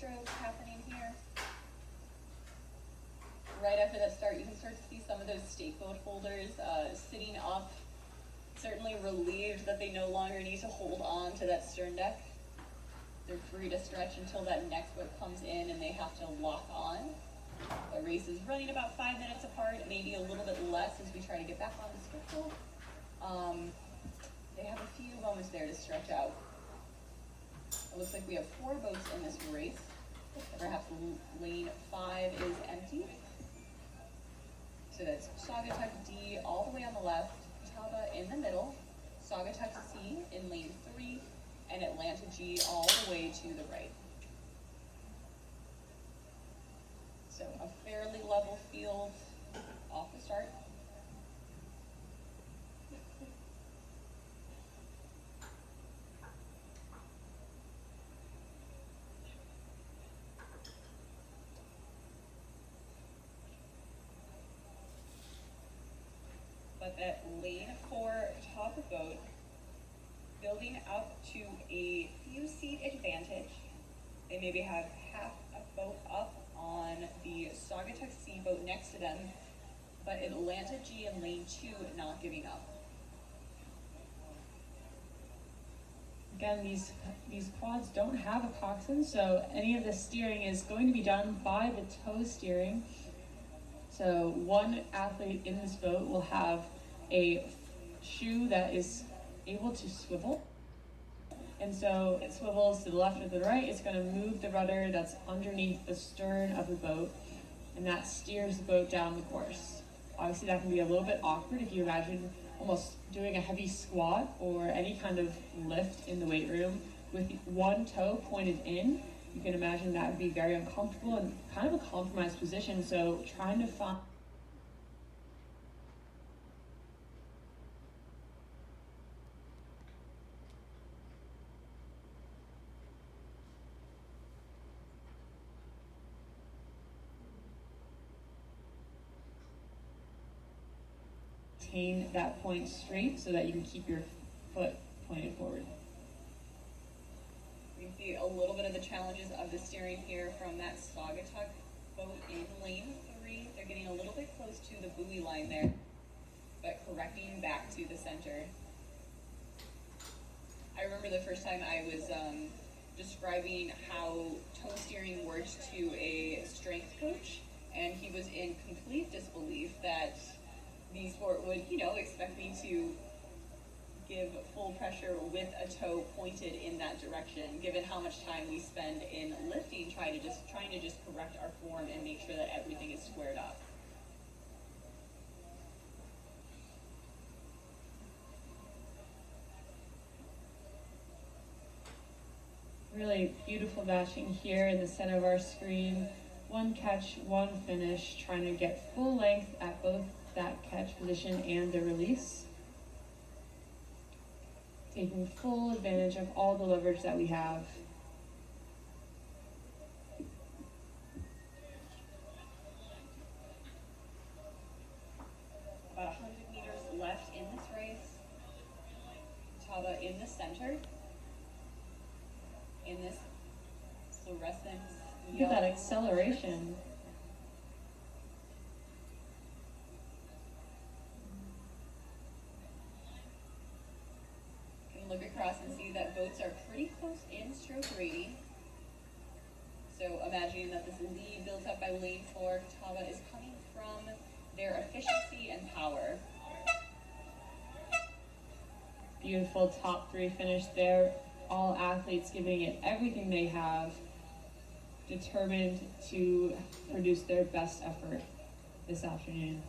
stroke happening here. Right after that start, you can start to see some of those stake boat holders sitting up, certainly relieved that they no longer need to hold on to that stern deck. They're free to stretch until that next boat comes in and they have to lock on. The race is running about 5 minutes apart, maybe a little bit less as we try to get back on the schedule. They have a few moments there to stretch out. It looks like we have 4 boats in this race. Perhaps lane 5 is empty. So that's Saugatuck D all the way on the left, Taba in the middle, Saugatuck C in lane 3, and Atlanta G all the way to the right. So a fairly level field off the start. But that lane 4 top of boat, building up to a few seat advantage. They maybe have half a boat up on the Saugatuck C boat next to them, but Atlanta G in lane 2 not giving up. Again, these quads don't have a coxswain, so any of the steering is going to be done by the toe steering. So one athlete in this boat will have a shoe that is able to swivel. And so it swivels to the left or the right. It's going to move the rudder that's underneath the stern of the boat, and that steers the boat down the course. Obviously that can be a little bit awkward if you imagine almost doing a heavy squat or any kind of lift in the weight room with one toe pointed in. You can imagine that would be very uncomfortable and kind of a compromised position. So trying to find that point straight so that you can keep your foot pointed forward. You can see a little bit of the challenges of the steering here from that Saugatuck boat in lane 3. They're getting a little bit close to the buoy line there, but correcting back to the center. I remember the first time I was describing how toe steering worked to a strength coach, and he was in complete disbelief that the sport would, expect me to give full pressure with a toe pointed in that direction, given how much time we spend in lifting, trying to just correct our form and make sure that everything is squared up. Really beautiful batching here in the center of our screen. One catch, one finish, trying to get full length at both that catch position and the release. Taking full advantage of all the leverage that we have. About 100 meters left in this race. Taba in the center. In this fluorescent Look at that acceleration. Look across and see that boats are pretty close in stroke rating. So imagining that this lead built up by lane 4, Taba is coming from their efficiency and power. Beautiful top 3 finish there. All athletes giving it everything they have, determined to produce their best effort this afternoon.